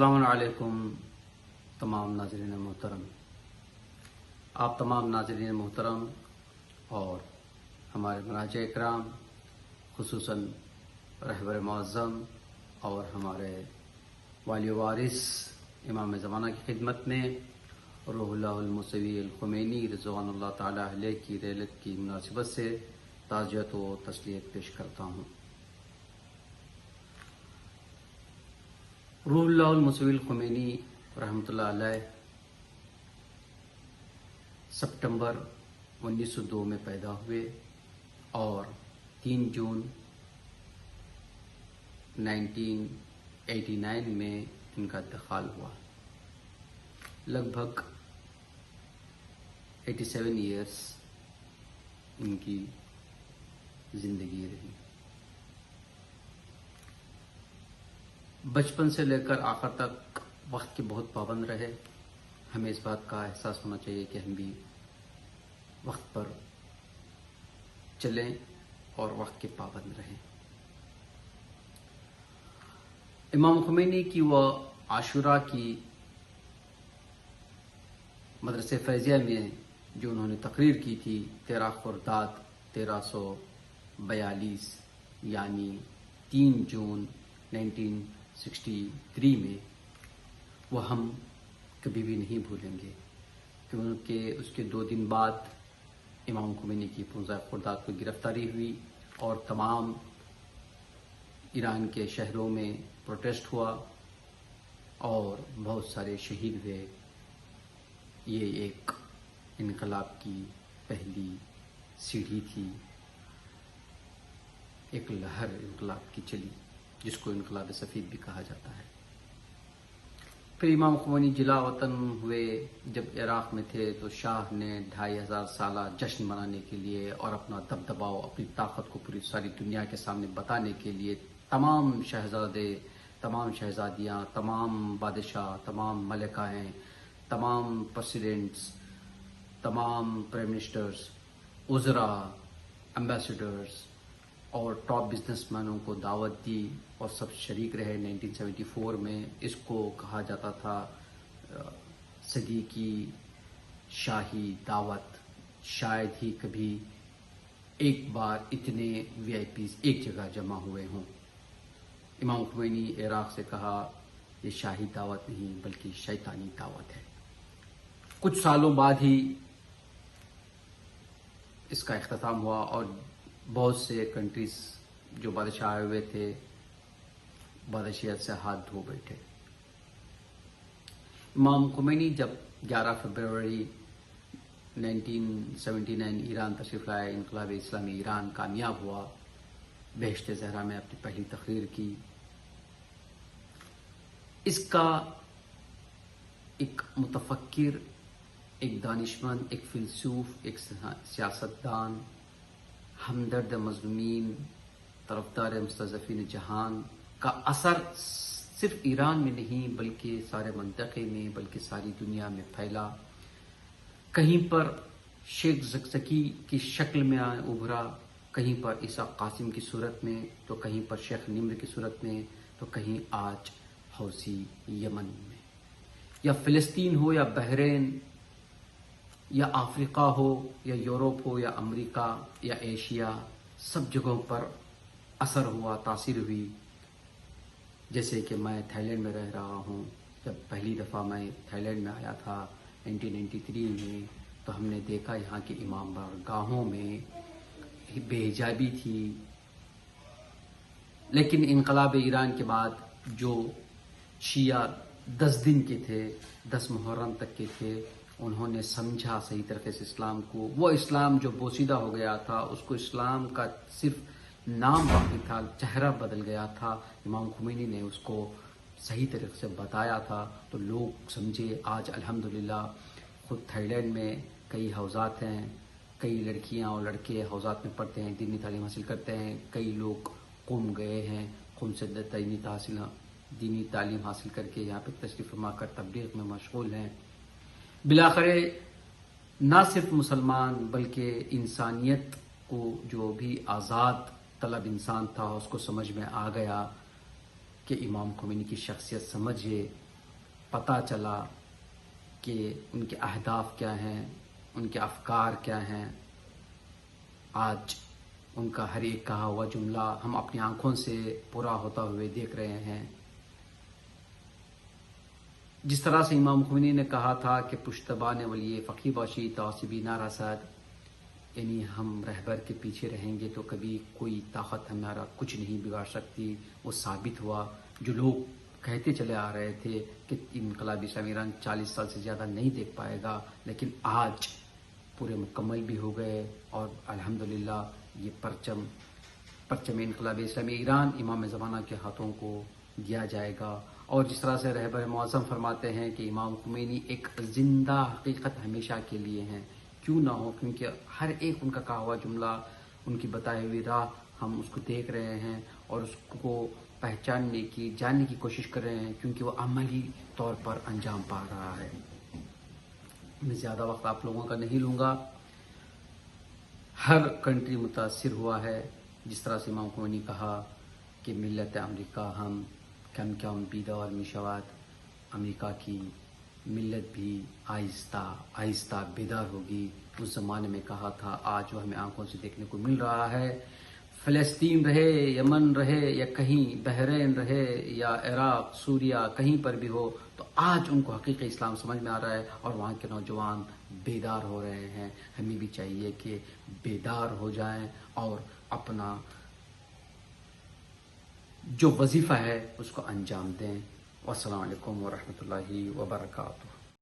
السلام علیکم تمام ناظرین محترم. آپ تمام ناظرین محترم اور ہمارے مراجع اکرام، خصوصاً رہبر معظم اور ہمارے والی وارث امام زمانہ کی خدمت میں روح اللہ الموسوی الخمینی رضوان اللہ تعالیٰ علیہ کی رحلت کی مناسبت سے تعزیت و تسلیت پیش کرتا ہوں. روح اللہ الموسوی الخمینی رحمۃ اللہ علیہ سپٹمبر 1902 میں پیدا ہوئے اور 3 جون 1989 میں ان کا انتقال ہوا. لگ بھگ 87 ایئرس ان کی زندگی رہی. بچپن سے لے کر آخر تک وقت کے بہت پابند رہے. ہمیں اس بات کا احساس ہونا چاہیے کہ ہم بھی وقت پر چلیں اور وقت کے پابند رہیں. امام خمینی کی وہ عاشورہ کی مدرسہ فیضیہ میں جو انہوں نے تقریر کی تھی 13 خرداد 1342 یعنی 3 جون 1963 میں، وہ ہم کبھی بھی نہیں بھولیں گے، کیونکہ اس کے 2 دن بعد امام خمینی کی 15 خرداد کو گرفتاری ہوئی اور تمام ایران کے شہروں میں پروٹیسٹ ہوا اور بہت سارے شہید ہوئے. یہ ایک انقلاب کی پہلی سیڑھی تھی، ایک لہر انقلاب کی چلی جس کو انقلاب سفید بھی کہا جاتا ہے. پھر امام خمینی جلا وطن ہوئے. جب عراق میں تھے تو شاہ نے 2500 سالہ جشن منانے کے لیے اور اپنا دبدبا، اپنی طاقت کو پوری ساری دنیا کے سامنے بتانے کے لیے تمام شہزادے، تمام شہزادیاں، تمام بادشاہ، تمام ملکائیں، تمام پریسیڈنٹس، تمام پرائم منسٹرز، وزراء، ایمبیسڈرز اور ٹاپ بزنس مینوں کو دعوت دی اور سب شریک رہے. 1974 میں اس کو کہا جاتا تھا صدی کی شاہی دعوت. شاید ہی کبھی ایک بار اتنے VIPs ایک جگہ جمع ہوئے ہوں. امام خمینی عراق سے کہا یہ شاہی دعوت نہیں بلکہ شیطانی دعوت ہے. کچھ سالوں بعد ہی اس کا اختتام ہوا اور بہت سے کنٹریز جو بادشاہ آئے ہوئے تھے بادشاہت سے ہاتھ دھو بیٹھے. امام خمینی جب 11 فروری 1979 ایران تشریف لائے، انقلاب اسلامی ایران کامیاب ہوا، بہشت زہرا میں اپنی پہلی تقریر کی. اس کا ایک متفکر، ایک دانشمند، ایک فیلسوف، ایک سیاستدان، ہمدرد مظلومین، طرفدار مستضعفین جہان کا اثر صرف ایران میں نہیں بلکہ سارے منطقے میں، بلکہ ساری دنیا میں پھیلا. کہیں پر شیخ زکزکی کی شکل میں ابھرا، کہیں پر عیسیٰ قاسم کی صورت میں، تو کہیں پر شیخ نمر کی صورت میں، تو کہیں آج حوثی یمن میں. یا فلسطین ہو یا بحرین یا افریقہ ہو یا یورپ ہو یا امریکہ یا ایشیا، سب جگہوں پر اثر ہوا، تاثیر ہوئی. جیسے کہ میں تھائی لینڈ میں رہ رہا ہوں. جب پہلی دفعہ میں تھائی لینڈ میں آیا تھا 1993 میں، تو ہم نے دیکھا یہاں کے امام بارگاہوں میں بے حجابی تھی. لیکن انقلاب ایران کے بعد جو شیعہ 10 دن کے تھے، 10 محرم تک کے تھے، انہوں نے سمجھا صحیح طریقے سے اسلام کو. وہ اسلام جو بوسیدہ ہو گیا تھا، اس کو اسلام کا صرف نام باقی تھا، چہرہ بدل گیا تھا. امام خمینی نے اس کو صحیح طریقے سے بتایا تھا تو لوگ سمجھے. آج الحمدللہ خود تھائی لینڈ میں کئی حوزات ہیں، کئی لڑکیاں اور لڑکے حوزات میں پڑھتے ہیں، دینی تعلیم حاصل کرتے ہیں. کئی لوگ قم گئے ہیں، قم سے دینی تعلیم حاصل کر کے یہاں پہ تشریف فرما کر تبلیغ میں مشغول ہیں. بالآخر نہ صرف مسلمان بلکہ انسانیت کو، جو بھی آزاد طلب انسان تھا، اس کو سمجھ میں آ گیا کہ امام خمینی کی شخصیت سمجھے پتہ چلا کہ ان کے اہداف کیا ہیں، ان کے افکار کیا ہیں. آج ان کا ہر ایک کہا ہوا جملہ ہم اپنی آنکھوں سے پورا ہوتا ہوئے دیکھ رہے ہیں. جس طرح سے امام خمینی نے کہا تھا کہ پشتبان ولی فقی باشی تعصبی نہ رسد، یعنی ہم رہبر کے پیچھے رہیں گے تو کبھی کوئی طاقت ہمارا کچھ نہیں بگاڑ سکتی. وہ ثابت ہوا. جو لوگ کہتے چلے آ رہے تھے کہ انقلابی اسلامی ایران 40 سال سے زیادہ نہیں دیکھ پائے گا، لیکن آج پورے مکمل بھی ہو گئے، اور الحمدللہ یہ پرچم انقلابی اسلامی ایران امام زمانہ کے ہاتھوں کو دیا جائے گا. اور جس طرح سے رہبر معظم فرماتے ہیں کہ امام خمینی ایک زندہ حقیقت ہمیشہ کے لیے ہیں، کیوں نہ ہو، کیونکہ ہر ایک ان کا کہا ہوا جملہ، ان کی بتائی ہوئی راہ ہم اس کو دیکھ رہے ہیں اور اس کو پہچاننے کی، جاننے کی کوشش کر رہے ہیں، کیونکہ وہ عملی طور پر انجام پا رہا ہے. میں زیادہ وقت آپ لوگوں کا نہیں لوں گا. ہر کنٹری متاثر ہوا ہے. جس طرح سے امام خمینی کہا کہ ملت امریکہ ہم کم کم بیدار میشود، امریکہ کی ملت بھی آہستہ آہستہ بیدار ہوگی. اس زمانے میں کہا تھا، آج وہ ہمیں آنکھوں سے دیکھنے کو مل رہا ہے. فلسطین رہے، یمن رہے، یا کہیں بحرین رہے، یا عراق، سوریہ، کہیں پر بھی ہو، تو آج ان کو حقیقی اسلام سمجھ میں آ رہا ہے اور وہاں کے نوجوان بیدار ہو رہے ہیں. ہمیں بھی چاہیے کہ بیدار ہو جائیں اور اپنا جو وظیفہ ہے اس کو انجام دیں. والسلام علیکم ورحمۃ اللہ وبرکاتہ.